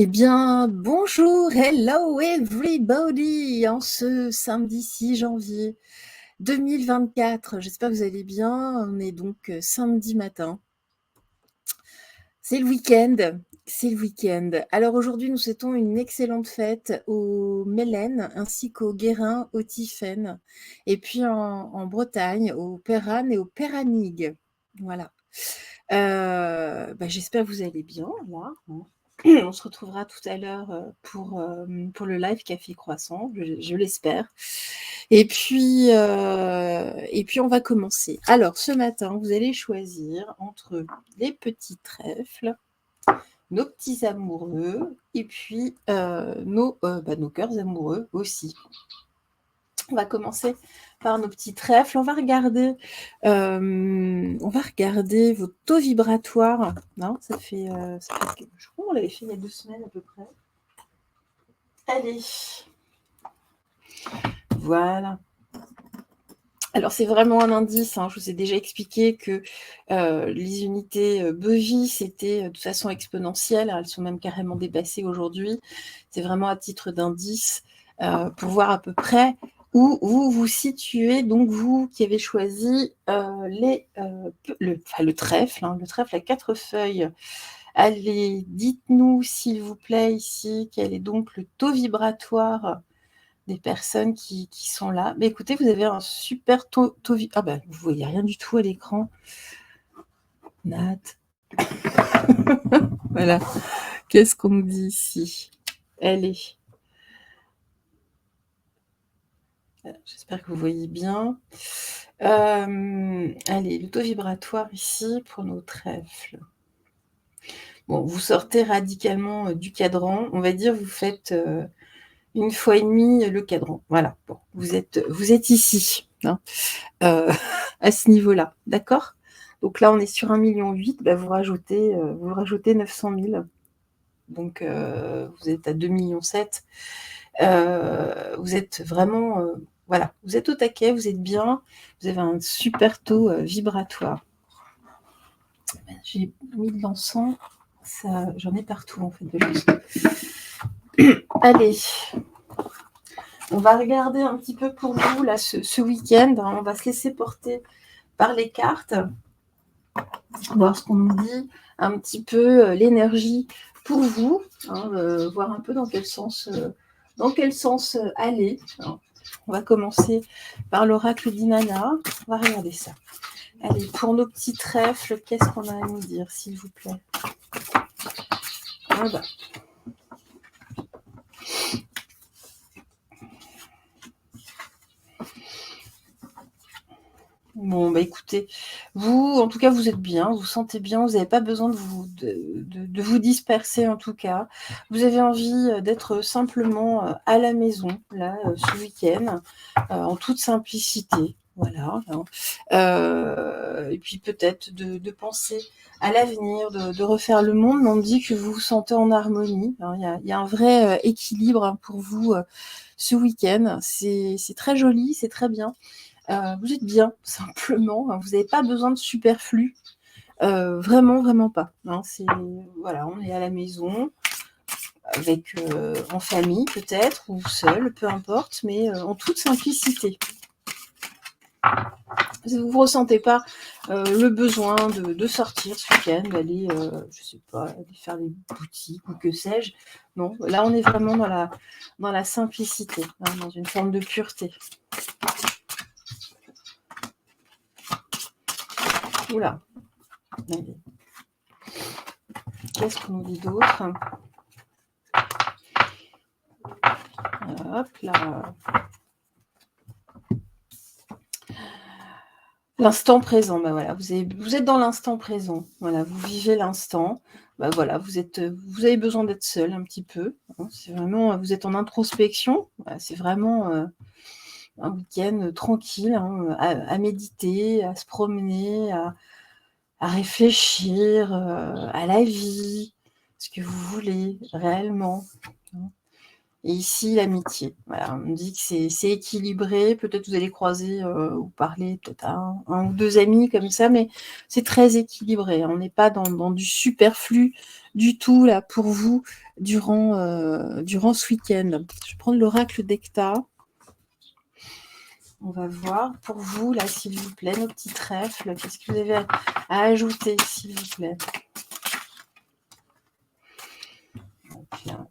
Eh bien, bonjour, hello everybody, en ce samedi 6 janvier 2024. J'espère que vous allez bien. On est donc samedi matin. C'est le week-end. C'est le week-end. Alors aujourd'hui, nous souhaitons une excellente fête aux Mélènes ainsi qu'aux Guérins, aux Tiphaine, et puis en Bretagne, aux Pérannes et aux Péranigues. Voilà. J'espère que vous allez bien, là. On se retrouvera tout à l'heure pour le live Café Croissant, je l'espère. Et puis, on va commencer. Alors, ce matin, vous allez choisir entre les petits trèfles, nos petits amoureux, et puis nos cœurs amoureux aussi. On va commencer par nos petits trèfles. On va regarder votre taux vibratoire. Non, ça fait, je crois qu'on l'avait fait il y a 2 semaines à peu près. Allez. Voilà. Alors, c'est vraiment un indice. Je vous ai déjà expliqué que les unités Bovie, c'était de toute façon exponentielle. Elles sont même carrément dépassées aujourd'hui. C'est vraiment à titre d'indice pour voir à peu près où vous vous situez. Donc, vous qui avez choisi le trèfle, le trèfle à 4 feuilles. Allez, dites-nous, s'il vous plaît, ici, quel est donc le taux vibratoire des personnes qui sont là. Mais écoutez, vous avez un super taux ah ben, vous voyez rien du tout à l'écran. Nat. Voilà. Qu'est-ce qu'on nous dit ici? Allez. J'espère que vous voyez bien. Allez, le taux vibratoire ici pour nos trèfles. Bon, vous sortez radicalement du cadran. On va dire, vous faites 1 fois et demie le cadran. Voilà. Bon, vous êtes ici, à ce niveau-là, d'accord? Donc là, on est sur 1,8 million. Vous rajoutez 900 000. Donc, vous êtes à 2,7 millions. Vous êtes vraiment, voilà, vous êtes au taquet, vous êtes bien, vous avez un super taux vibratoire. J'ai mis de l'encens, j'en ai partout en fait de l'encens. Allez, on va regarder un petit peu pour vous là ce week-end. On va se laisser porter par les cartes, voir ce qu'on nous dit, un petit peu l'énergie pour vous, voir un peu dans quel sens aller. On va commencer par l'oracle d'Inanna. On va regarder ça. Allez, pour nos petits trèfles, qu'est-ce qu'on a à nous dire, s'il vous plaît? Bon, écoutez, vous, en tout cas, vous êtes bien, vous vous sentez bien, vous n'avez pas besoin de vous disperser, en tout cas. Vous avez envie d'être simplement à la maison, là, ce week-end, en toute simplicité. Voilà. Et puis peut-être de penser à l'avenir, de refaire le monde, mais on me dit que vous vous sentez en harmonie. Il y a un vrai équilibre pour vous ce week-end. C'est très joli, c'est très bien. Vous êtes bien, simplement. Vous n'avez pas besoin de superflu. Vraiment, vraiment pas. Voilà, on est à la maison, en famille peut-être, ou seul, peu importe, mais en toute simplicité. Vous ne ressentez pas le besoin de sortir ce week-end, d'aller, je sais pas, aller faire les boutiques ou que sais-je. Non, là on est vraiment dans la simplicité, dans une forme de pureté. Oula. Allez. Qu'est-ce qu'on nous dit d'autre? Hop là. L'instant présent, voilà, vous êtes dans l'instant présent. Voilà, vous vivez l'instant. Voilà, vous avez besoin d'être seul un petit peu. C'est vraiment, vous êtes en introspection. C'est vraiment un week-end tranquille, à méditer, à se promener, à réfléchir à la vie, ce que vous voulez réellement. Et ici, l'amitié. Voilà, on me dit que c'est équilibré. Peut-être vous allez croiser ou parler peut-être à un ou deux amis comme ça, mais c'est très équilibré. On n'est pas dans du superflu du tout là pour vous durant ce week-end. Je vais prendre l'oracle d'Hecta. On va voir pour vous, là, s'il vous plaît, nos petits trèfles. Qu'est-ce que vous avez à ajouter, s'il vous plaît? Donc, là.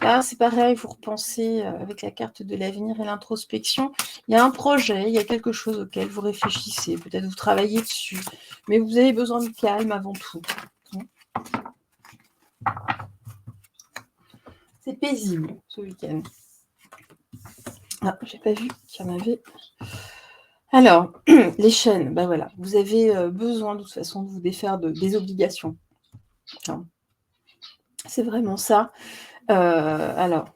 Là, c'est pareil, vous repensez avec la carte de l'avenir et l'introspection. Il y a un projet, il y a quelque chose auquel vous réfléchissez. Peut-être vous travaillez dessus, mais vous avez besoin de calme avant tout. C'est paisible ce week-end. Ah, j'ai pas vu qu'il y en avait. Alors, les chaînes, ben voilà, vous avez besoin de toute façon de vous défaire des obligations. Hein. C'est vraiment ça. Alors,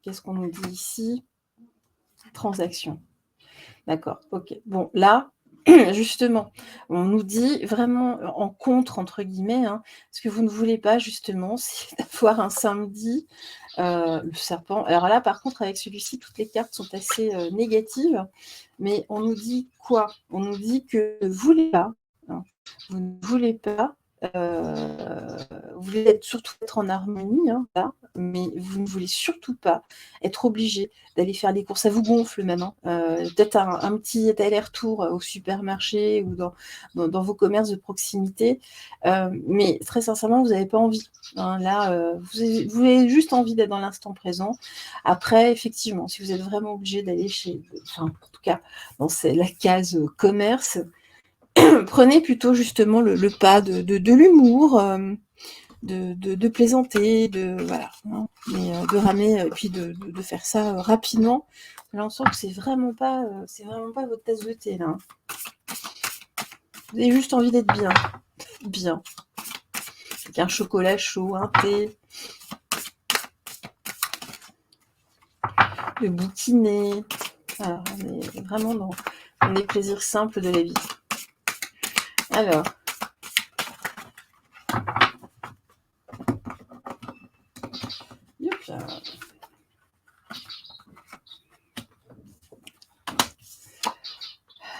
qu'est-ce qu'on nous dit ici? Transaction. D'accord, ok. Bon, là, justement, on nous dit vraiment en contre, entre guillemets, hein, ce que vous ne voulez pas, justement, c'est d'avoir un samedi, le serpent. Alors là, par contre, avec celui-ci, toutes les cartes sont assez négatives, mais on nous dit quoi? On nous dit que vous ne voulez pas, hein, vous ne voulez pas, vous voulez surtout être en harmonie, hein, là, mais vous ne voulez surtout pas être obligé d'aller faire des courses. Ça vous gonfle même, hein, peut-être un petit aller-retour au supermarché ou dans vos commerces de proximité, mais très sincèrement, vous n'avez pas envie. Hein, là, vous avez juste envie d'être dans l'instant présent. Après, effectivement, si vous êtes vraiment obligé d'aller en tout cas, dans la case commerce, prenez plutôt justement le pas de l'humour, de plaisanter, voilà, hein, mais de ramer et puis de faire ça rapidement. Là, on sent que c'est vraiment pas votre tasse de thé là. Hein. Vous avez juste envie d'être bien, avec un chocolat chaud, un thé, de bouquiner. Voilà, on est vraiment dans les plaisirs simples de la vie. Alors.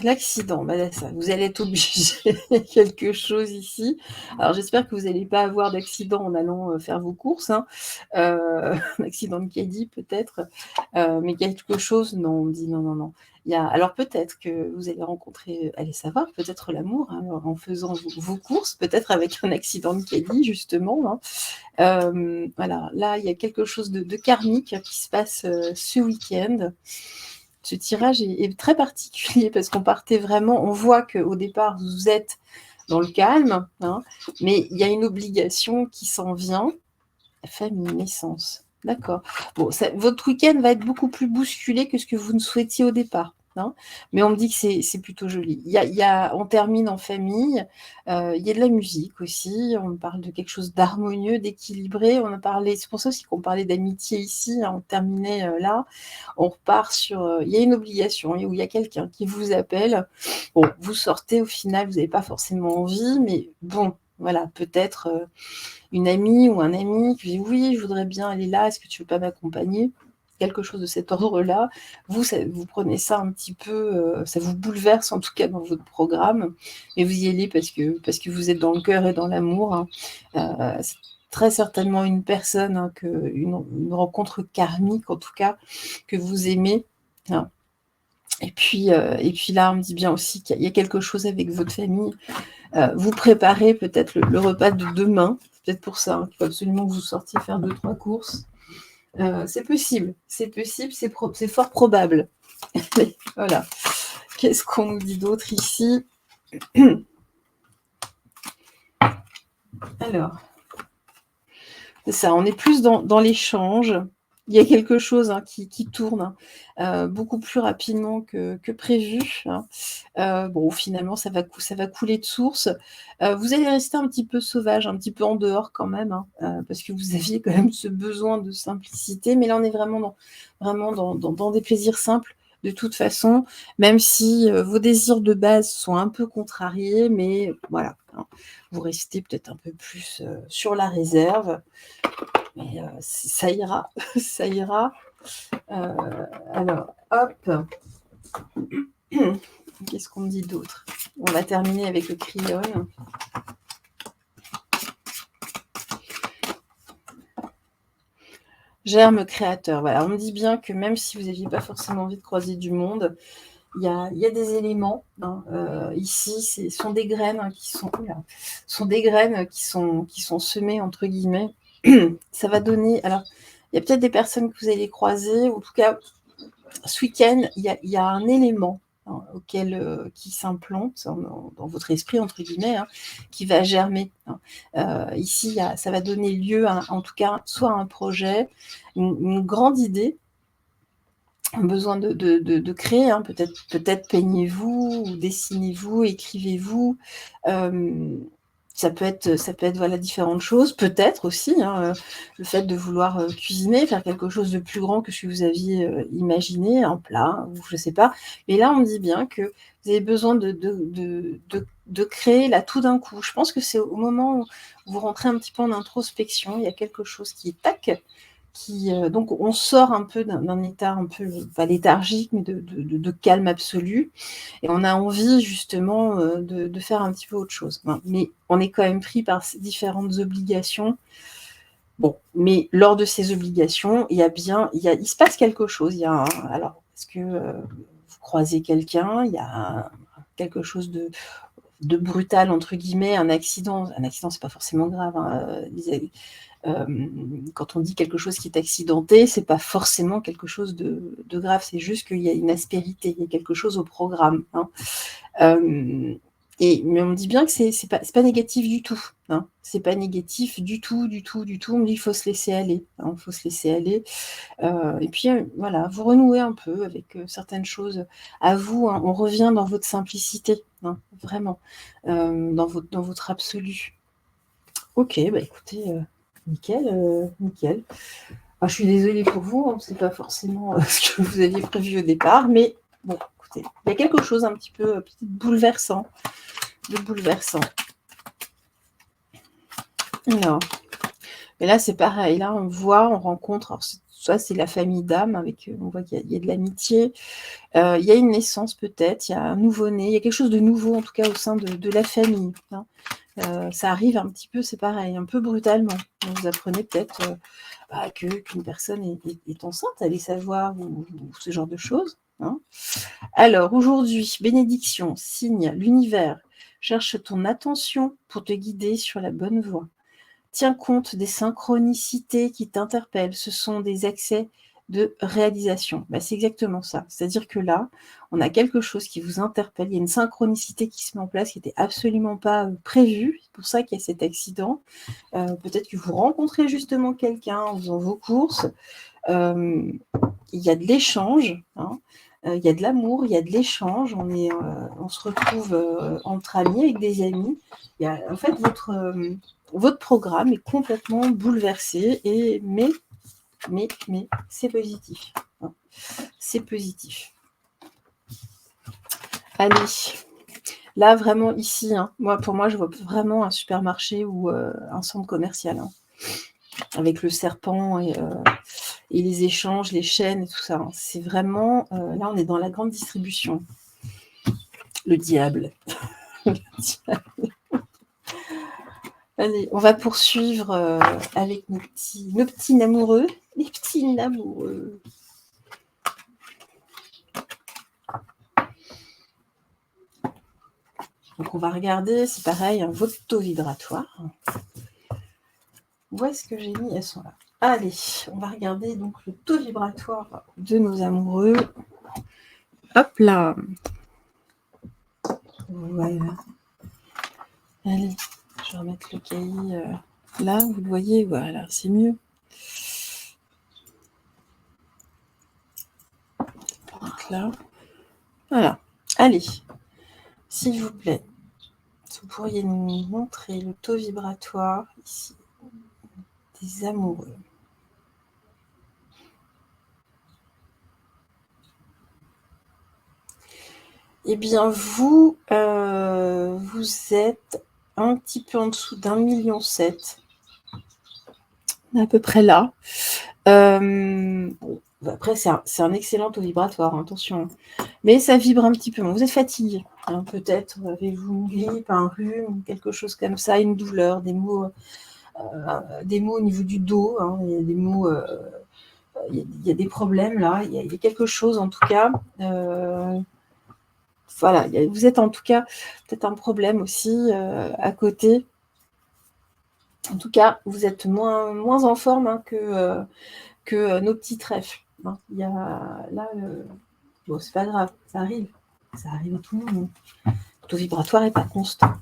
L'accident, bah ça, vous allez être obligé quelque chose ici. Alors j'espère que vous n'allez pas avoir d'accident en allant faire vos courses, hein. Un accident de caddie peut-être, mais quelque chose, non, on me dit non, non, non. Alors peut-être que vous allez rencontrer, allez savoir, peut-être l'amour hein, en faisant vos courses, peut-être avec un accident de caddie justement. Hein. Voilà, là il y a quelque chose de karmique qui se passe ce week-end. Ce tirage est très particulier parce qu'on partait vraiment, on voit qu'au départ, vous êtes dans le calme, hein, mais il y a une obligation qui s'en vient. Famille, naissance. D'accord. Bon, votre week-end va être beaucoup plus bousculé que ce que vous ne souhaitiez au départ. Hein, mais on me dit que c'est plutôt joli. On termine en famille, il y a de la musique aussi, on parle de quelque chose d'harmonieux, d'équilibré. On a parlé, c'est pour ça aussi qu'on parlait d'amitié ici, hein, on terminait là. On repart sur. Il y a une obligation où il y a quelqu'un qui vous appelle. Bon, vous sortez, au final, vous n'avez pas forcément envie, mais bon, voilà, peut-être une amie ou un ami qui dit oui, je voudrais bien aller là, est-ce que tu veux pas m'accompagner? Quelque chose de cet ordre-là. Vous prenez ça un petit peu, ça vous bouleverse en tout cas dans votre programme, mais vous y allez parce que vous êtes dans le cœur et dans l'amour. Hein. C'est très certainement une personne, hein, une rencontre karmique en tout cas, que vous aimez. Hein. Et puis là, on me dit bien aussi qu'il y a quelque chose avec votre famille. Vous préparez peut-être le repas de demain. C'est peut-être pour ça qu'il faut absolument que vous sortiez faire 2-3 courses. C'est possible, c'est fort probable. Voilà. Qu'est-ce qu'on nous dit d'autre ici? Alors, c'est ça, on est plus dans l'échange. Il y a quelque chose hein, qui tourne beaucoup plus rapidement que prévu. Hein. Bon, finalement, ça va couler de source. Vous allez rester un petit peu sauvage, un petit peu en dehors quand même, hein, parce que vous aviez quand même ce besoin de simplicité. Mais là, on est vraiment dans des plaisirs simples. de toute façon, même si vos désirs de base sont un peu contrariés, mais voilà, hein, vous restez peut-être un peu plus sur la réserve, mais ça ira, ça ira. Alors, hop, qu'est-ce qu'on me dit d'autre? On va terminer avec le crayon. Germe créateur, voilà. On me dit bien que même si vous n'aviez pas forcément envie de croiser du monde, il y a des éléments, hein, ici, ce sont des graines qui sont semées, entre guillemets. Ça va donner... Alors, il y a peut-être des personnes que vous allez croiser, en tout cas, ce week-end, il y a un élément, hein, qui s'implante dans votre esprit, entre guillemets, hein, qui va germer. Hein. Ici, ça va donner lieu, en tout cas, soit à un projet, une grande idée, besoin de créer, hein, peut-être peignez-vous ou dessinez-vous, écrivez-vous. Ça peut être voilà, différentes choses, peut-être aussi, hein, le fait de vouloir cuisiner, faire quelque chose de plus grand que ce que vous aviez imaginé, un plat, ou je ne sais pas. Mais là, on me dit bien que vous avez besoin de créer là tout d'un coup. Je pense que c'est au moment où vous rentrez un petit peu en introspection, il y a quelque chose qui est tac, donc on sort un peu d'un état un peu, pas léthargique, mais de calme absolu, et on a envie justement de faire un petit peu autre chose. Mais on est quand même pris par ces différentes obligations. Bon, mais lors de ces obligations, il se passe quelque chose. Alors, est-ce que vous croisez quelqu'un? Il y a quelque chose de brutal, entre guillemets, un accident. Un accident, c'est pas forcément grave, hein, quand on dit quelque chose qui est accidenté, c'est pas forcément quelque chose de grave, c'est juste qu'il y a une aspérité, il y a quelque chose au programme. Hein. Mais on me dit bien que c'est pas négatif du tout. Hein. C'est pas négatif du tout, du tout, du tout. On me dit qu'il faut se laisser aller. Hein, faut se laisser aller. Et puis voilà, vous renouez un peu avec certaines choses à vous. Hein. On revient dans votre simplicité, hein, vraiment, dans votre absolu. Ok, bah écoutez, nickel, nickel. Ah, je suis désolée pour vous, hein, c'est pas forcément ce que vous aviez prévu au départ, mais bon, écoutez, il y a quelque chose un petit peu peut-être bouleversant, Alors, et là c'est pareil, là on rencontre, alors soit c'est la famille d'âme, on voit qu'il y a de l'amitié, il y a une naissance peut-être, il y a un nouveau-né, il y a quelque chose de nouveau en tout cas au sein de la famille. Hein. Ça arrive un petit peu, c'est pareil, un peu brutalement. Vous apprenez peut-être qu'une personne est enceinte, allez savoir, ou ce genre de choses. Hein. Alors, aujourd'hui, bénédiction, signe, l'univers cherche ton attention pour te guider sur la bonne voie. Tiens compte des synchronicités qui t'interpellent. Ce sont des accès de réalisation. C'est exactement ça. C'est-à-dire que là, on a quelque chose qui vous interpelle. Il y a une synchronicité qui se met en place qui n'était absolument pas prévue. C'est pour ça qu'il y a cet accident. Peut-être que vous rencontrez justement quelqu'un en faisant vos courses. Il y a de l'échange. Hein. Il y a de l'amour, il y a de l'échange. On se retrouve entre amis, avec des amis. En fait, votre programme est complètement bouleversé, mais c'est positif. Hein. C'est positif. Allez, là vraiment ici, hein, pour moi, je vois vraiment un supermarché ou un centre commercial, hein, avec le serpent et les échanges, les chaînes et tout ça. Hein. C'est vraiment, là on est dans la grande distribution. Le diable. Le diable. Allez, on va poursuivre avec nos petits amoureux. Les petits amoureux. Donc on va regarder, c'est pareil, votre taux vibratoire. Où est-ce que j'ai mis? Elles sont là. Allez, on va regarder donc le taux vibratoire de nos amoureux. Hop là. Voilà. Allez, je vais remettre le cahier là, vous le voyez, voilà, c'est mieux. Donc là. Voilà. Allez, s'il vous plaît, vous pourriez nous montrer le taux vibratoire ici des amoureux. Eh bien, vous, vous êtes un petit peu en dessous d'1,7 million, à peu près là. Bon, après, c'est un excellent taux vibratoire, hein, attention. Mais ça vibre un petit peu. Vous êtes fatigué, hein, peut-être avez-vous une grippe, un rhume, quelque chose comme ça, une douleur, des maux au niveau du dos, hein, il y a des maux, il y a des problèmes là, il y a quelque chose en tout cas. Voilà, vous êtes en tout cas peut-être un problème aussi à côté. En tout cas, vous êtes moins en forme, hein, que nos petits trèfles, hein. Il y a là, bon, c'est pas grave, ça arrive à tout le monde. Le taux vibratoire n'est pas constant.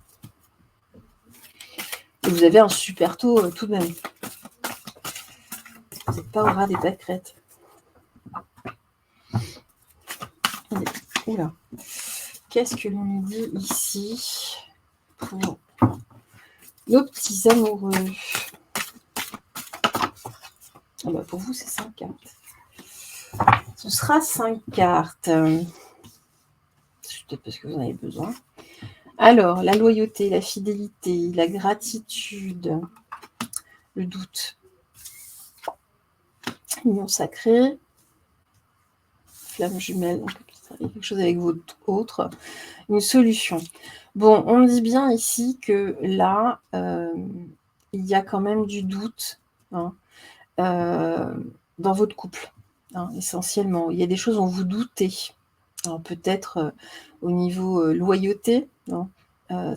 Et vous avez un super taux tout de même. Vous n'êtes pas au ras des pâquerettes. Oula. Qu'est-ce que l'on nous dit ici pour nos petits amoureux? Ah bah pour vous, c'est 5 cartes. Ce sera 5 cartes. C'est peut-être parce que vous en avez besoin. Alors, la loyauté, la fidélité, la gratitude, le doute, union sacrée, flamme jumelle, il y a quelque chose avec votre autre, une solution. Bon, on me dit bien ici que là, il y a quand même du doute, hein, dans votre couple, hein, essentiellement. Il y a des choses dont vous doutez. Alors peut-être au niveau loyauté, hein,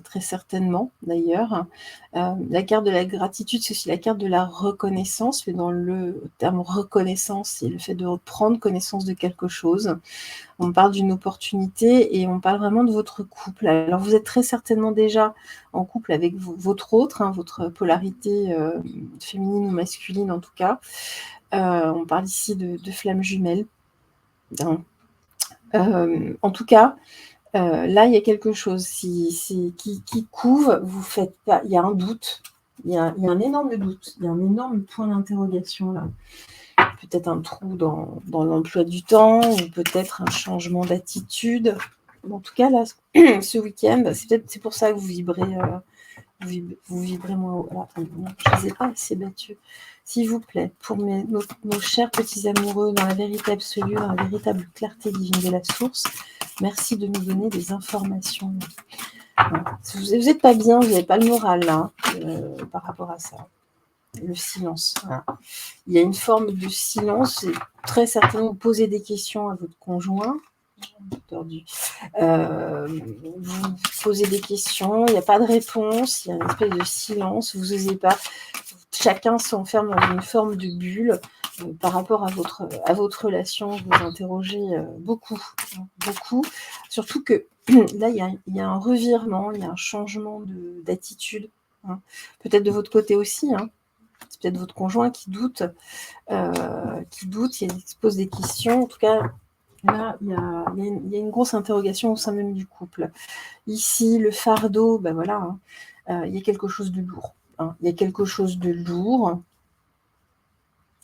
très certainement d'ailleurs. La carte de la gratitude, c'est aussi la carte de la reconnaissance, mais dans le terme reconnaissance, c'est le fait de prendre connaissance de quelque chose. On parle d'une opportunité et on parle vraiment de votre couple. Alors vous êtes très certainement déjà en couple avec votre autre, hein, votre polarité féminine ou masculine en tout cas. On parle ici de flammes jumelles. Hein. En tout cas, là, il y a quelque chose qui couve, vous faites pas, il y a un doute, il y a un énorme doute, il y a un énorme point d'interrogation là. Peut-être un trou dans l'emploi du temps, ou peut-être un changement d'attitude. En tout cas, là, ce week-end, c'est pour ça que vous vibrez, vous vibrez moins haut. Alors, attendez, je ne les ai pas assez battus. S'il vous plaît, pour nos chers petits amoureux, dans la vérité absolue, dans la véritable clarté divine de la source, merci de nous donner des informations. Si vous n'êtes pas bien, vous n'avez pas le moral là, par rapport à ça. Le silence. Voilà. Il y a une forme de silence, et très certainement vous posez des questions à votre conjoint. Vous posez des questions, il n'y a pas de réponse, il y a une espèce de silence, vous n'osez pas. Chacun s'enferme dans une forme de bulle par rapport à votre relation. Vous interrogez beaucoup. Surtout que là, il y a un revirement, il y a un changement d'attitude. Hein. Peut-être de votre côté aussi. Hein. C'est peut-être votre conjoint qui doute, il se pose des questions. En tout cas, là, il y a une grosse interrogation au sein même du couple. Ici, le fardeau, ben voilà, hein, il y a quelque chose de lourd. Hein. Il y a quelque chose de lourd.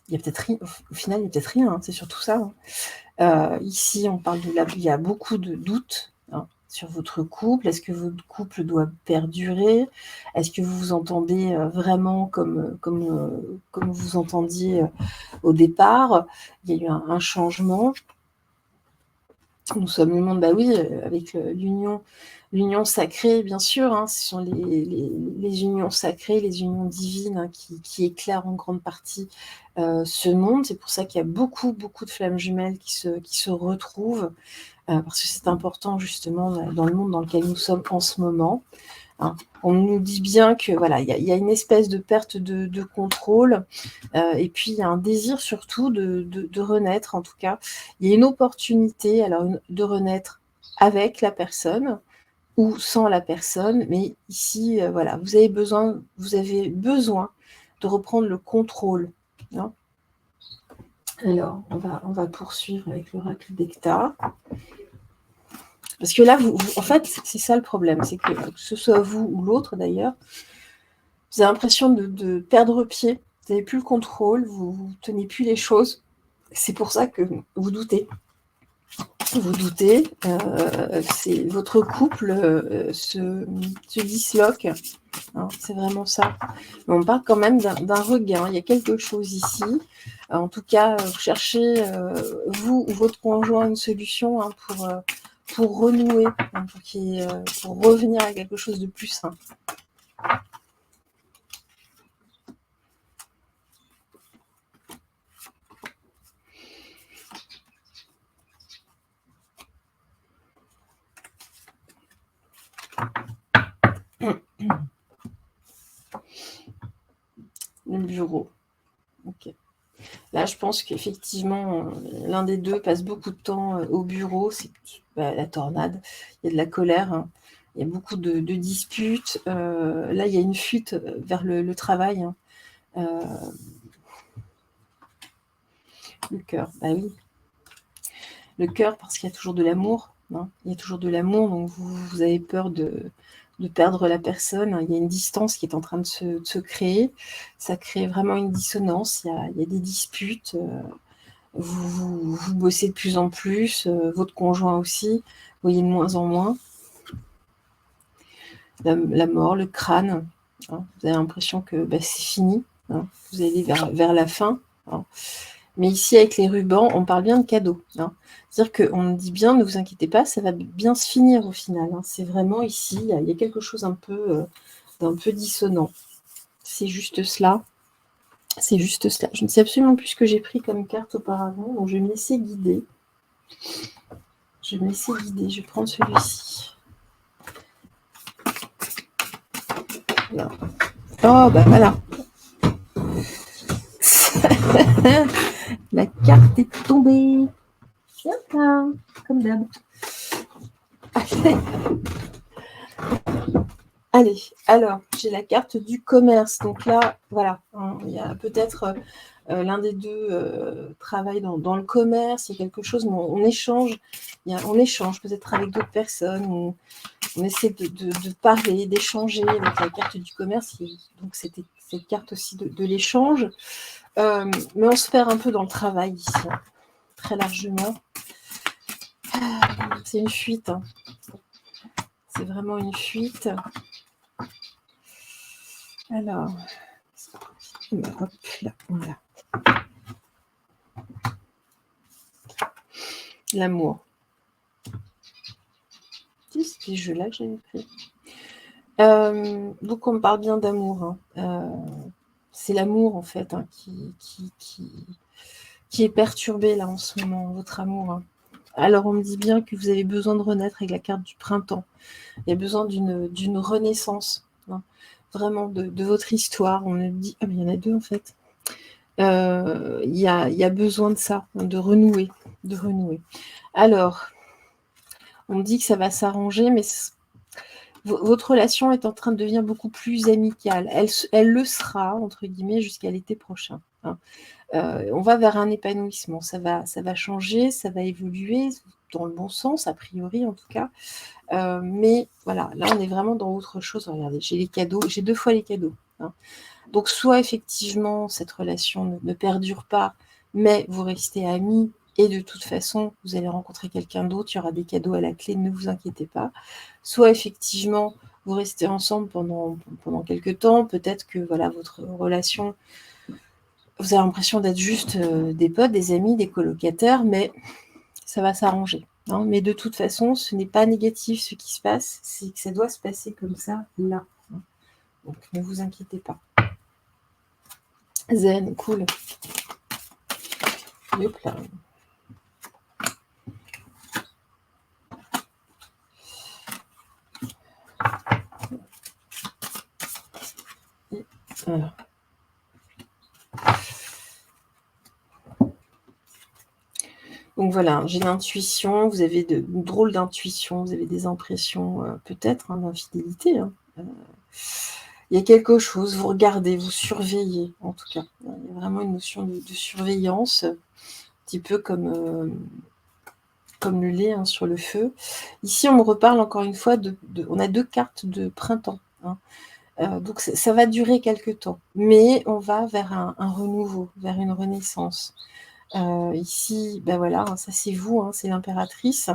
Il y a peut-être rien. Au final, il n'y a peut-être rien. Hein, c'est surtout ça. Hein. Ici, on parle il y a beaucoup de doutes. Hein, sur votre couple. Est-ce que votre couple doit perdurer? Est-ce que vous vous entendez vraiment comme vous vous entendiez au départ? Il y a eu un changement. Nous sommes le monde, bah oui, avec l'union sacrée, bien sûr. Hein, ce sont les unions sacrées, les unions divines, hein, qui éclairent en grande partie ce monde. C'est pour ça qu'il y a beaucoup de flammes jumelles qui se retrouvent. Parce que c'est important justement dans le monde dans lequel nous sommes en ce moment. Hein. On nous dit bien que voilà, il y a une espèce de perte de contrôle, et puis il y a un désir surtout de renaître. En tout cas, il y a une opportunité de renaître avec la personne ou sans la personne, mais ici voilà, vous avez besoin de reprendre le contrôle. Hein. Alors, on va poursuivre avec l'oracle d'Hector. Parce que là, en fait, c'est ça le problème, c'est que ce soit vous ou l'autre d'ailleurs, vous avez l'impression de perdre pied, vous n'avez plus le contrôle, vous ne tenez plus les choses. C'est pour ça que vous doutez. vous doutez, votre couple se disloque. Hein, c'est vraiment ça. Mais on parle quand même d'un regain. Il y a quelque chose ici. En tout cas, vous cherchez, vous ou votre conjoint, une solution hein, pour renouer, hein, pour revenir à quelque chose de plus sain. Le bureau. Ok. Là, je pense qu'effectivement, l'un des deux passe beaucoup de temps au bureau. C'est la tornade. Il y a de la colère. Hein. Il y a beaucoup de disputes. Là, il y a une fuite vers le travail. Hein. Le cœur, bah oui. Le cœur, parce qu'il y a toujours de l'amour. Hein. Il y a toujours de l'amour, donc vous avez peur de perdre la personne. Il y a une distance qui est en train de se créer. Ça crée vraiment une dissonance. Il y a des disputes. Vous bossez de plus en plus. Votre conjoint aussi. Vous voyez de moins en moins. La mort, le crâne. Hein. Vous avez l'impression que c'est fini. Hein. Vous allez vers la fin. Hein. Mais ici, avec les rubans, on parle bien de cadeau. Hein. C'est-à-dire qu'on dit bien, ne vous inquiétez pas, ça va bien se finir au final. Hein. C'est vraiment ici, il y a quelque chose d'un peu dissonant. C'est juste cela. C'est juste cela. Je ne sais absolument plus ce que j'ai pris comme carte auparavant, donc je vais me laisser guider. Je vais prendre celui-ci. Là. Oh, bah voilà. La carte est tombée. Tiens, comme d'hab. Allez, alors, j'ai la carte du commerce. Donc là, voilà, hein, il y a peut-être l'un des deux travaille dans le commerce, il y a quelque chose, mais on échange. On échange peut-être avec d'autres personnes. On essaie de parler, d'échanger avec la carte du commerce. Donc, c'était cette carte aussi de l'échange. Mais on se perd un peu dans le travail ici, hein, très largement. C'est une fuite. Hein. C'est vraiment une fuite. Alors, hop, là, voilà. L'amour. C'est ce jeu-là que j'avais pris. Donc, on me parle bien d'amour. Hein. C'est l'amour, en fait, hein, qui est perturbé, là, en ce moment, votre amour. Hein. Alors, on me dit bien que vous avez besoin de renaître avec la carte du printemps. Il y a besoin d'une renaissance, hein, vraiment, de votre histoire. On me dit... Ah, mais il y en a deux, en fait. Il y a besoin de ça, de renouer. Alors, on me dit que ça va s'arranger, mais votre relation est en train de devenir beaucoup plus amicale. Elle le sera, entre guillemets, jusqu'à l'été prochain. Hein. On va vers un épanouissement. Ça va changer, ça va évoluer dans le bon sens, a priori en tout cas. Mais voilà, là on est vraiment dans autre chose. Regardez, j'ai les cadeaux, j'ai 2 fois les cadeaux. Hein. Donc soit effectivement cette relation ne perdure pas, mais vous restez amis et de toute façon vous allez rencontrer quelqu'un d'autre, il y aura des cadeaux à la clé, ne vous inquiétez pas. Soit effectivement vous restez ensemble pendant quelques temps, peut-être que voilà votre relation, vous avez l'impression d'être juste des potes, des amis, des colocataires, mais ça va s'arranger. Hein. Mais de toute façon, ce n'est pas négatif ce qui se passe, c'est que ça doit se passer comme ça, là. Hein. Donc ne vous inquiétez pas. Zen, cool. Hop là. Voilà. Donc voilà, j'ai l'intuition, vous avez de drôles d'intuition, vous avez des impressions peut-être d'infidélité. Hein. Il y a quelque chose, vous regardez, vous surveillez en tout cas. Il y a vraiment une notion de surveillance, un petit peu comme le lait hein, sur le feu. Ici, on me reparle encore une fois, on a 2 cartes de printemps. Hein. Donc ça va durer quelque temps, mais on va vers un renouveau, vers une renaissance. Ici, ben voilà, hein, ça c'est vous, hein, c'est l'impératrice.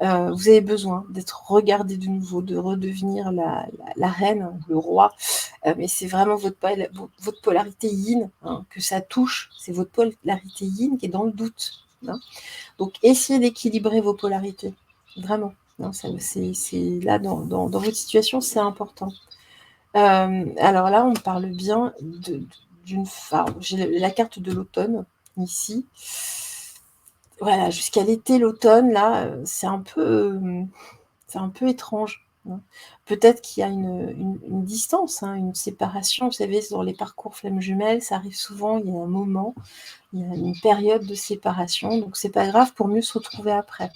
Vous avez besoin d'être regardé de nouveau, de redevenir la reine, le roi. Mais c'est vraiment votre polarité yin, hein, que ça touche. C'est votre polarité yin qui est dans le doute. Hein. Donc, essayez d'équilibrer vos polarités. Vraiment. Hein, c'est là, dans votre situation, c'est important. Alors là, on parle bien d'une femme. J'ai la carte de l'automne, ici. Voilà, jusqu'à l'été, l'automne, là, c'est un peu étrange. Hein. Peut-être qu'il y a une distance, hein, une séparation. Vous savez, dans les parcours flammes jumelles, ça arrive souvent, il y a un moment, il y a une période de séparation. Donc, c'est pas grave pour mieux se retrouver après.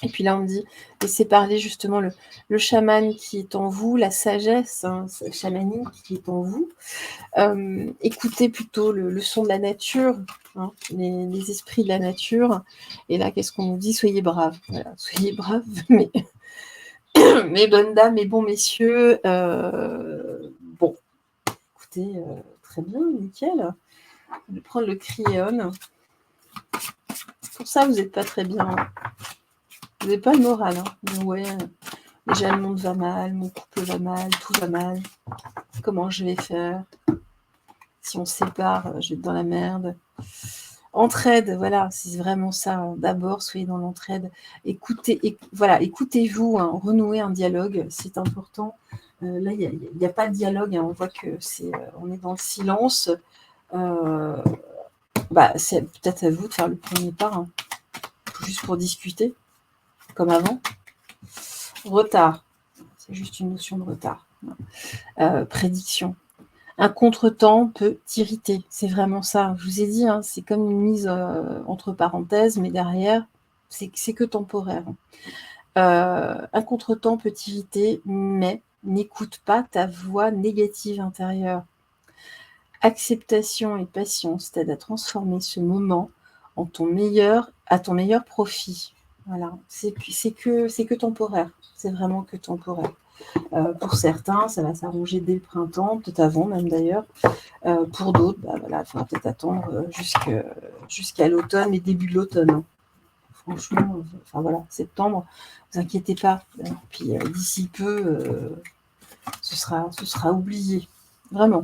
Et puis là, on me dit, laissez parler justement le chaman qui est en vous, la sagesse chamanique qui est en vous. Écoutez plutôt le son de la nature, hein, les esprits de la nature. Et là, qu'est-ce qu'on nous dit? Soyez braves. Voilà, soyez braves, mais mes bonnes dames, mes bons messieurs. Bon, écoutez, très bien, nickel. Je vais prendre le crayon. Pour ça, vous n'êtes pas très bien. Hein. Vous n'avez pas le moral. Hein. Ouais, déjà, le monde va mal, mon couple va mal, tout va mal. Comment je vais faire? Si on se sépare, je vais être dans la merde. Entraide, voilà, c'est vraiment ça. Hein. D'abord, soyez dans l'entraide. Écoutez-vous, hein, renouer un dialogue, c'est important. Là, il n'y a pas de dialogue. Hein. On voit que on est dans le silence. C'est peut-être à vous de faire le premier pas, hein, juste pour discuter, comme avant. Retard, c'est juste une notion de retard. Prédiction. Un contretemps peut t'irriter, c'est vraiment ça. Je vous ai dit, hein, c'est comme une mise entre parenthèses, mais derrière, c'est que temporaire. Un contretemps peut t'irriter, mais n'écoute pas ta voix négative intérieure. Acceptation et patience t'aident à transformer ce moment à ton meilleur profit. Voilà, c'est que temporaire. C'est vraiment que temporaire. Pour certains, ça va s'arranger dès le printemps, peut-être avant même d'ailleurs. Pour d'autres, il faudra peut-être attendre jusqu'à l'automne, les débuts de l'automne. Hein. Franchement, septembre, ne vous inquiétez pas. Puis d'ici peu, ce sera oublié. Vraiment.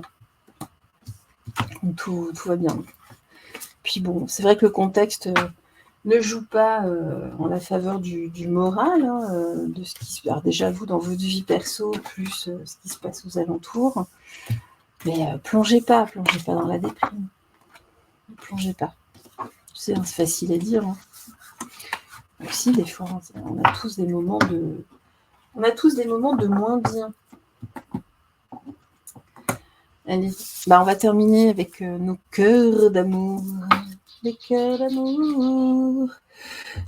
Tout va bien. Puis bon, c'est vrai que le contexte ne joue pas en la faveur du moral, hein, de ce qui se passe. Déjà, vous, dans votre vie perso, plus ce qui se passe aux alentours. Mais plongez pas dans la déprime. Ne plongez pas. C'est facile à dire. Hein. Aussi, des fois, on a tous des moments de moins bien. Allez, on va terminer avec nos cœurs d'amour. Les cœurs d'amour.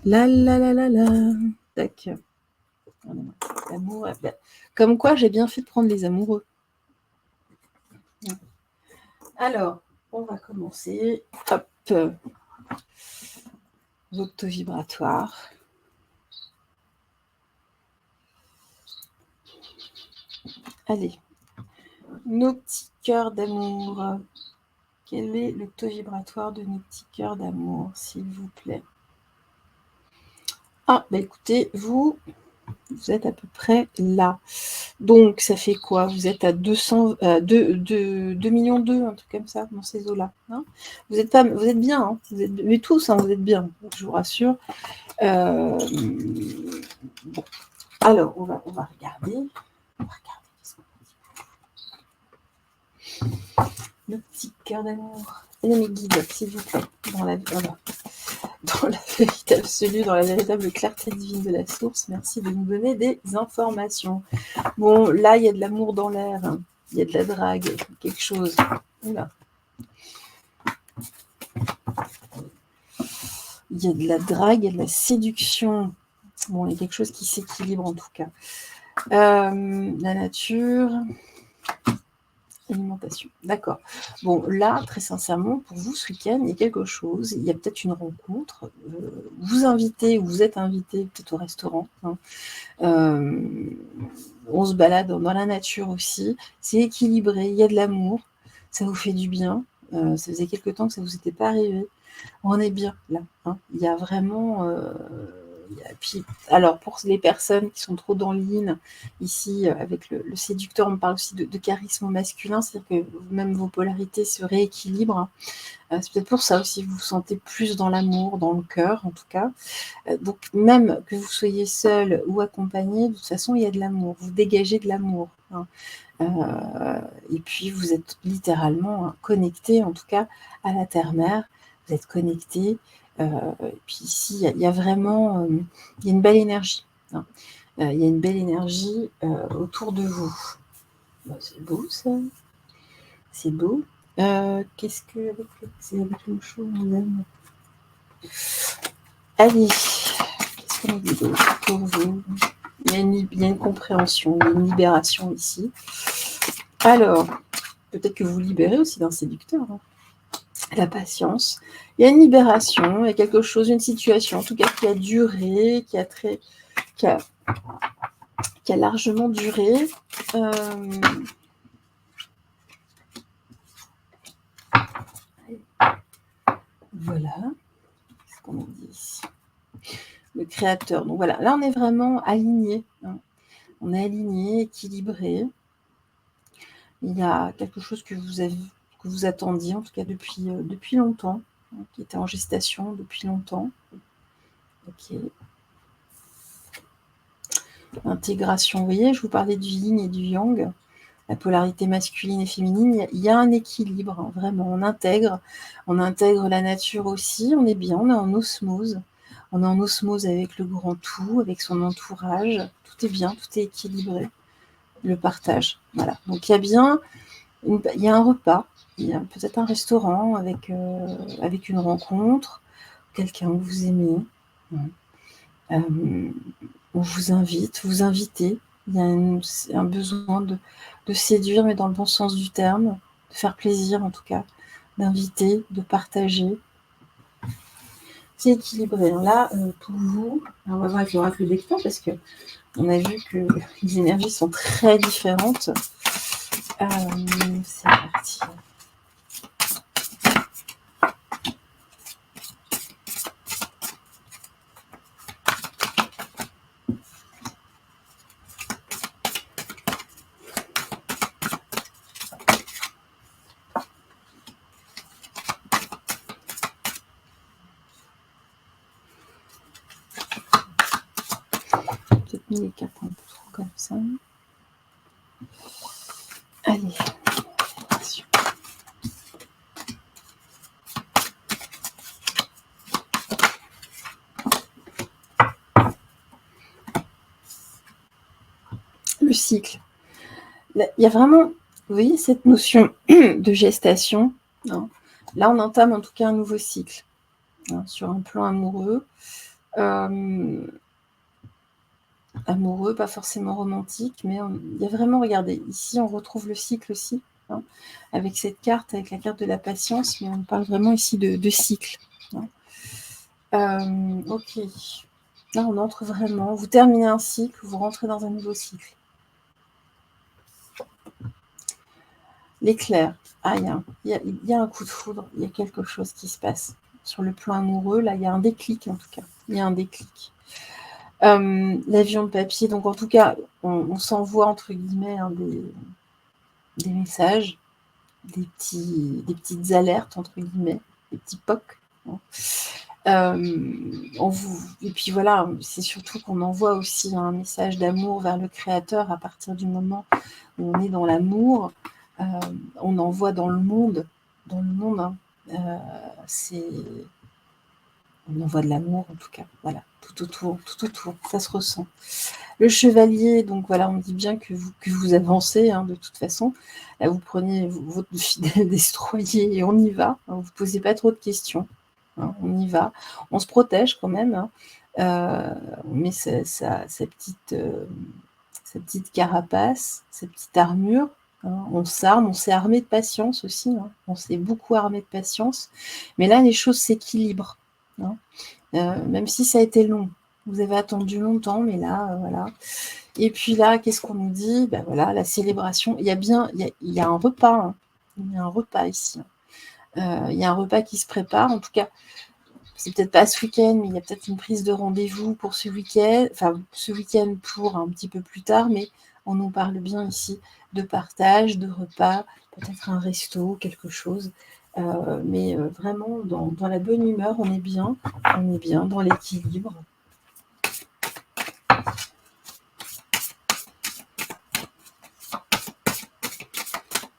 La la la la la. Tac. L'amour. Comme quoi, j'ai bien fait de prendre les amoureux. Alors, on va commencer. Hop. Octo-vibratoire. Allez. Nos petits cœurs d'amour. Quel est le taux vibratoire de nos petits cœurs d'amour, s'il vous plaît? Ah, écoutez, vous êtes à peu près là. Donc, ça fait quoi? Vous êtes à 2 millions 2, un truc comme ça, dans ces eaux-là. Hein, vous êtes bien, hein, mais tous, hein, vous êtes bien, je vous rassure. Bon. Alors, on va regarder. Le petit cœur d'amour. Et mes guides, s'il vous plaît, dans la vérité absolue, dans la véritable clarté divine de la source. Merci de nous donner des informations. Bon, là, il y a de l'amour dans l'air. Hein. Il y a de la drague, quelque chose. Oula. Il y a de la drague, il y a de la séduction. Bon, il y a quelque chose qui s'équilibre en tout cas. La nature... Alimentation, d'accord. Bon, là, très sincèrement, pour vous, ce week-end, il y a quelque chose, il y a peut-être une rencontre, vous invitez, ou vous êtes invité peut-être au restaurant, hein. On se balade dans la nature aussi, c'est équilibré, il y a de l'amour, ça vous fait du bien, Ça faisait quelque temps que ça ne vous était pas arrivé. On est bien là. Il y a vraiment... Puis, alors, pour les personnes qui sont trop dans l'yin, ici, avec le séducteur, on parle aussi de charisme masculin, c'est-à-dire que même vos polarités se rééquilibrent. C'est peut-être pour ça aussi que vous vous sentez plus dans l'amour, dans le cœur, en tout cas. Donc, même que vous soyez seul ou accompagné, de toute façon, il y a de l'amour. Vous dégagez de l'amour. Et puis, vous êtes littéralement connecté, en tout cas, à la terre-mère. Vous êtes connecté. Et puis ici, il y a vraiment il y a une belle énergie. Il y a une belle énergie autour de vous. C'est beau, ça. C'est beau. Qu'est-ce que c'est avec une chose on aime. Allez, qu'est-ce qu'on dit d'autre pour vous? Il y a une compréhension, il y a une libération ici. Alors, peut-être que vous libérez aussi d'un séducteur. La patience. Il y a une libération, il y a quelque chose, une situation, en tout cas qui a duré, qui a largement duré. Voilà. Qu'est-ce qu'on dit ici? Le créateur. Donc voilà, là on est vraiment aligné. On est aligné, équilibré. Il y a quelque chose que vous attendiez, en tout cas depuis longtemps, qui était en gestation depuis longtemps. Ok. Intégration, vous voyez, je vous parlais du yin et du yang, la polarité masculine et féminine, il y a un équilibre, vraiment, on intègre la nature aussi, on est bien, on est en osmose avec le grand tout, avec son entourage, tout est bien, tout est équilibré, le partage, voilà. Donc il y a un repas, il y a peut-être un restaurant avec une rencontre, quelqu'un que vous aimez, on vous invitez. Il y a un besoin de séduire, mais dans le bon sens du terme, de faire plaisir en tout cas, d'inviter, de partager. C'est équilibré. Là, pour vous, on va voir avec l'oracle lecteur parce que on a vu que les énergies sont très différentes. C'est parti. Peut-être mis les cartes un peu trop comme ça. Allez. Le cycle. Il y a vraiment, vous voyez, cette notion de gestation. Là, on entame en tout cas un nouveau cycle sur un plan amoureux. Amoureux, pas forcément romantique, mais il y a vraiment, regardez, ici on retrouve le cycle aussi, avec cette carte, avec la carte de la patience, mais on parle vraiment ici de cycle. Ok, là on entre vraiment, vous terminez un cycle, vous rentrez dans un nouveau cycle. L'éclair, il y a un coup de foudre, il y a quelque chose qui se passe. Sur le plan amoureux, là il y a un déclic en tout cas, il y a un déclic. L'avion de papier, donc en tout cas, on s'envoie entre guillemets des messages, des petites alertes entre guillemets, des petits POC. Et puis voilà, c'est surtout qu'on envoie aussi un message d'amour vers le créateur à partir du moment où on est dans l'amour. On envoie dans le monde, on envoie de l'amour en tout cas, voilà, tout autour, ça se ressent. Le chevalier, donc voilà, on dit bien que vous avancez, de toute façon. Là, vous prenez votre fidèle destroyer et on y va. Vous ne posez pas trop de questions. On y va. On se protège quand même. On met sa petite carapace, sa petite armure. On s'arme, on s'est armé de patience aussi. On s'est beaucoup armé de patience. Mais là, les choses s'équilibrent. Même si ça a été long. Vous avez attendu longtemps, mais là, voilà. Et puis là, qu'est-ce qu'on nous dit? Voilà, la célébration. Il y a un repas. Il y a un repas ici. Il y a un repas qui se prépare, en tout cas, c'est peut-être pas ce week-end, mais il y a peut-être une prise de rendez-vous pour ce week-end, enfin ce week-end pour un petit peu plus tard, mais on nous parle bien ici de partage, de repas, peut-être un resto, quelque chose. Mais vraiment dans la bonne humeur, on est bien dans l'équilibre.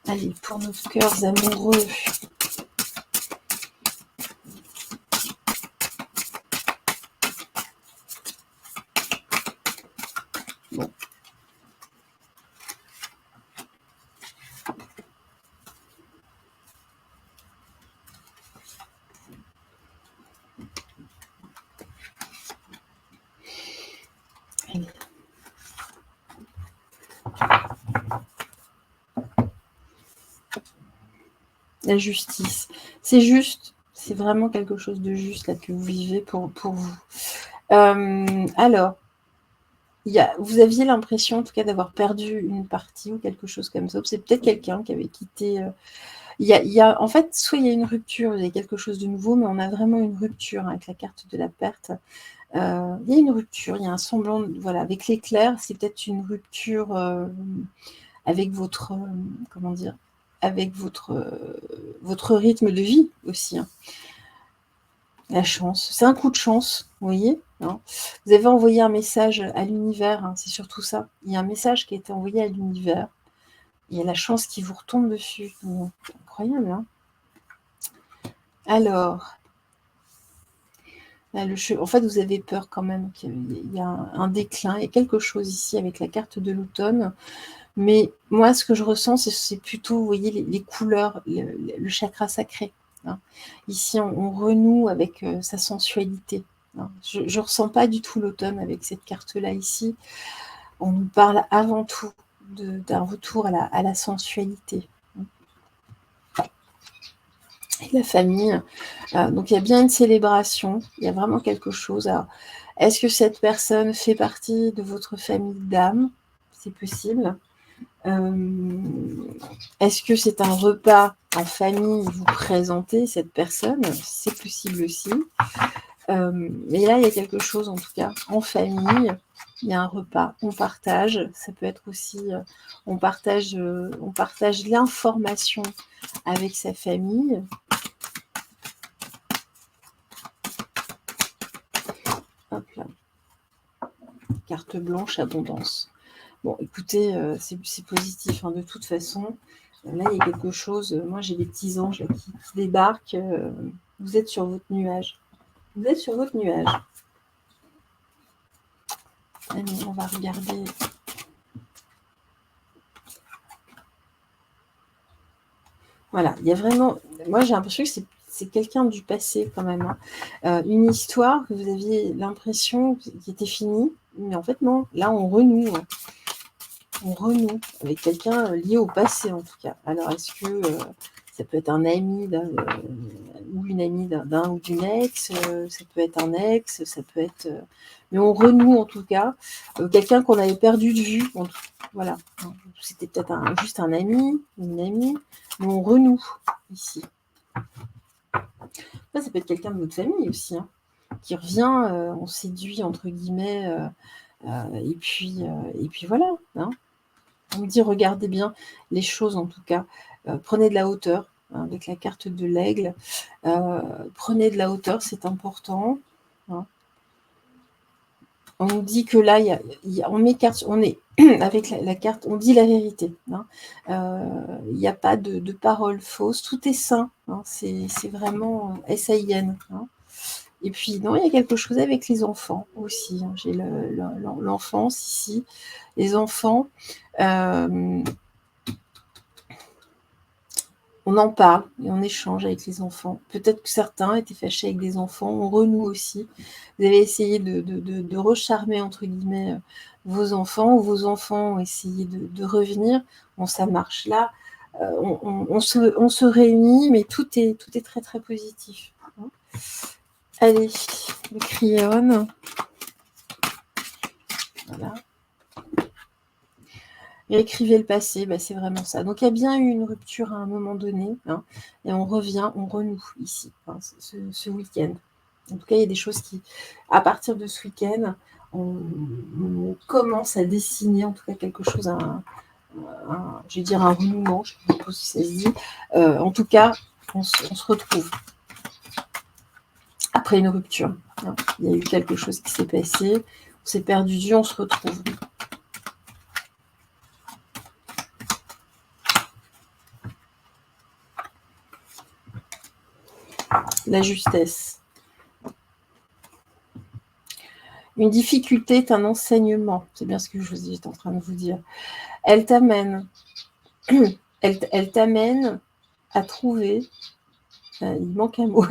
Allez, pour nos cœurs amoureux. Bon. Allez. La justice. C'est juste, c'est vraiment quelque chose de juste là que vous vivez pour vous. Alors, vous aviez l'impression en tout cas d'avoir perdu une partie ou quelque chose comme ça. C'est peut-être quelqu'un qui avait quitté. En fait, soit il y a une rupture, il y a quelque chose de nouveau, mais on a vraiment une rupture avec la carte de la perte. Il y a une rupture, il y a un semblant, voilà, avec l'éclair, c'est peut-être une rupture avec votre, comment dire, avec votre rythme de vie aussi. Hein. La chance, c'est un coup de chance, vous voyez. Hein. Vous avez envoyé un message à l'univers, hein, c'est surtout ça. Il y a un message qui a été envoyé à l'univers. Il y a la chance qui vous retombe dessus. C'est incroyable, hein. Alors, là, en fait, vous avez peur quand même qu'il y a un déclin. Il y a quelque chose ici avec la carte de l'automne. Mais moi, ce que je ressens, c'est plutôt, vous voyez, les couleurs, le chakra sacré. Hein. Ici, on renoue avec sa sensualité. Hein. Je ne ressens pas du tout l'automne avec cette carte-là ici. On nous parle avant tout d'un retour à la sensualité. Et la famille. Donc, il y a bien une célébration. Il y a vraiment quelque chose. Est-ce que cette personne fait partie de votre famille d'âme? C'est possible. Est-ce que c'est un repas en famille, vous présentez cette personne? C'est possible aussi. Mais là, il y a quelque chose, en tout cas, en famille. Il y a un repas, on partage. Ça peut être aussi, on partage l'information avec sa famille. Hop là. Carte blanche, abondance. Bon, écoutez, c'est positif, hein, de toute façon. Là, il y a quelque chose. Moi, j'ai des petits anges là, qui débarquent. Vous êtes sur votre nuage. Vous êtes sur votre nuage. Allez, on va regarder. Voilà, il y a vraiment. Moi, j'ai l'impression que c'est quelqu'un du passé quand même. Hein. Une histoire que vous aviez l'impression qui était finie, mais en fait, non. Là, on renoue. Hein. On renoue avec quelqu'un lié au passé, en tout cas. Alors, est-ce que ça peut être un ami ou une amie d'un ou d'une ex, ça peut être un ex, ça peut être... mais on renoue, en tout cas, quelqu'un qu'on avait perdu de vue. Voilà. C'était peut-être juste un ami, une amie, mais on renoue ici. Ça peut être quelqu'un de votre famille aussi, hein, qui revient, on séduit, entre guillemets, et puis voilà, hein. On me dit, regardez bien les choses en tout cas. Prenez de la hauteur, hein, avec la carte de l'aigle. Prenez de la hauteur, c'est important. Hein. On nous dit que là, on m'écarte, on est avec la carte, on dit la vérité. Hein. Il n'y a pas de paroles fausses, tout est sain. Hein. C'est vraiment S-A-I-N. Hein. Et puis, non, il y a quelque chose avec les enfants aussi. Hein. J'ai l'enfance ici. Les enfants, on en parle et on échange avec les enfants. Peut-être que certains étaient fâchés avec des enfants. On renoue aussi. Vous avez essayé de recharmer, entre guillemets, vos enfants, ou vos enfants ont essayé de revenir. Bon, ça marche là. On se réunit, mais tout est très, très positif. Hein. Allez, le crayon. Voilà. Réécrivez le passé, bah, c'est vraiment ça. Donc il y a bien eu une rupture à un moment donné, hein, et on revient, on renoue ici, hein, ce week-end. En tout cas, il y a des choses qui, à partir de ce week-end, on commence à dessiner en tout cas quelque chose, je vais dire un renouement, je ne sais pas si ça se dit. En tout cas, on se retrouve après une rupture. Hein. Il y a eu quelque chose qui s'est passé, on s'est perdu de vue, on se retrouve. La justesse. Une difficulté est un enseignement. C'est bien ce que j'étais en train de vous dire. Elle t'amène, elle t'amène à trouver. Il manque un mot.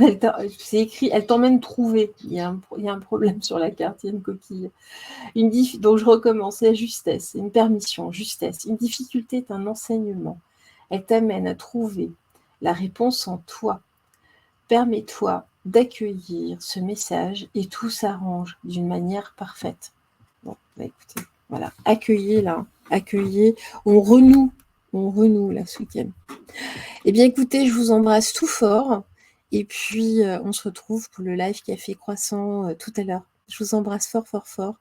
C'est écrit. Elle t'emmène trouver. Il y a un problème sur la carte. Il y a une coquille. Donc je recommence. La justesse. Une permission. Justesse. Une difficulté est un enseignement. Elle t'amène à trouver la réponse en toi. Permets-toi d'accueillir ce message et tout s'arrange d'une manière parfaite. Bon, bah écoutez, voilà, accueillez là, accueillez, on renoue là ce week-end. Eh bien écoutez, je vous embrasse tout fort et puis on se retrouve pour le live Café Croissant tout à l'heure. Je vous embrasse fort, fort, fort.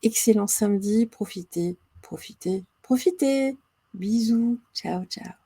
Excellent samedi, profitez, profitez, profitez. Bisous, ciao, ciao.